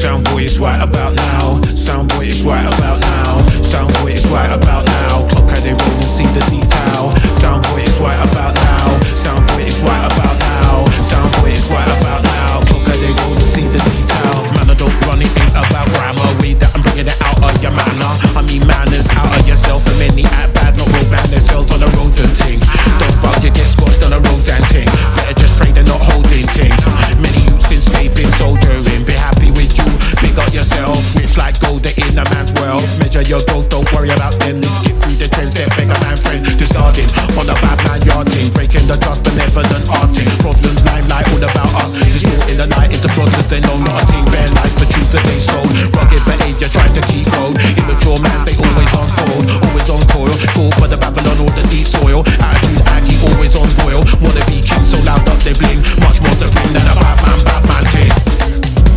Sound boy is right about now. Sound boy is right about now. Sound boy is right about now. Clock how they roll and see the detail. Sound boy is right about now. Sound boy is right about now. Sound boy is right about now. Clock how they roll and see the detail. Man, I don't run it, ain't about grammar. Way that I'm bringing it out of your manner. I mean manners out of yourself. And many act bad, not real bad. Their cells on the road and ting. Don't bug, you get squashed on the roads and ting. Better just pray they're not holding ting. Many youths in escaping, soldiering. Be happy with you, big up yourself. Rich like gold, they're in a man's wealth. Measure your growth, don't worry about them. Skip through the trends, get bigger man friend. Discarding on the bad man yarding. Breaking the trust, benevolent arting. Problems, limelight, all about us. This more in the night, it's a process, they know not a thing. Bare life, the truth that they sold. Rugged behavior, trying to keep hold. Immature man, they always unfold. Always on coil, caught by the Babylon, all the de-soil. Attitude, aggie, always on boil. Wanna be king, so loud up they bling. Much more to bring than a Batman thing.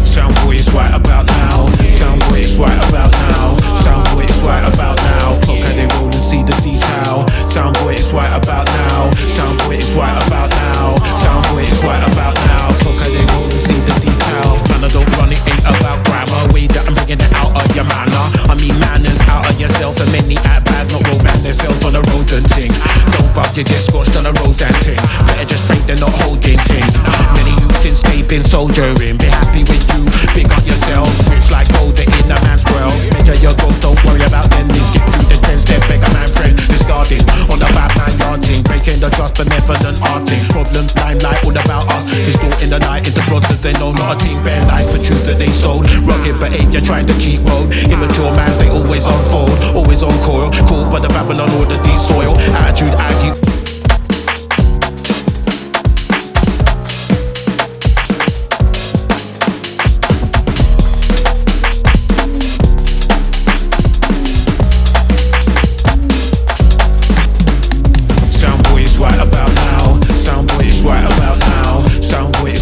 Sound boy is right about now. Sound boy is right about now. Sound boy is right about now. Clock how they roll and see the detail. Sound boy is right about now. Sound boy is right about now. Sound boy is right about now. Clock how they roll and see the detail. Man, I don't run it, ain't about grammar. Way that I'm bringing it out of your manner. I mean manners out of yourself. And many act bad, not real man. Their cells on the road and ting. Don't bug, you get scorched on the roads and ting. Better just pray they're not holding ting. Many youths in escaping, soldiering. Be happy with you, big up yourself. Rich like gold, they're in a man's wealth. Measure your growth, don't worry about them. They skip through the trends, they're beggar man friend. Discarding on the bad man yarding. Breaking the trust, benevolent arting. Problems, limelight, all about us. Distort in the night, it's a process, they know not a team. Bare life, the truth that they sold. Rugged behavior, trying to keep hold. Immature man, they always unfold. Always on coil, caught by the Babylon or the de-soil. Attitude, aggie.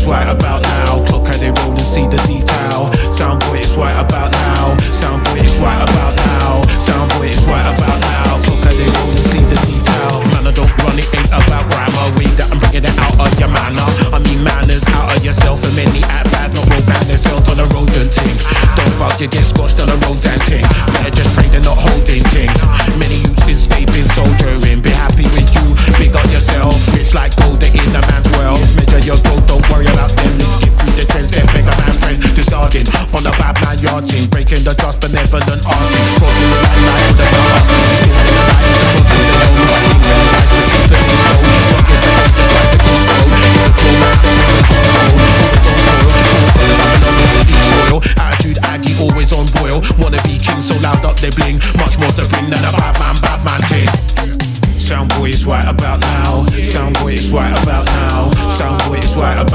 Right about now, clock how they roll and see the detail. Sound boy is right about now. Sound boy is right about now. Sound boy is right about now. Clock how they roll and see the detail. Man, I don't run it, ain't about grammar. Way that I'm bringing it out of your manner. I mean manners out of yourself. And many act bad, not real bad. Their cells on the road and ting. Don't bug, you get squashed on the roads and ting. Better just pray they're not holding ting. Many youths in escaping, soldiering. Be happy with you, big up yourself. Rich like gold, they're in a man's wealth. Measure your growth, don't worry about them. They skip through the trends, they're beggar man friend. Discarding on the bad man yarding. Breaking the trust, benevolent arting. Problems, limelight, all the bar. Still in the light, it's a process, they know not a thing. Bare life, the truth that they sold. Rugged behavior, trying to keep hold. Immature man, they always on coil. Attitude, aggie, always on boil. Wanna be king, so loud up they bling. Much more to bring than a bad man thing. Sound boy is right about now. Sound boy is right about now. Sound boy is right about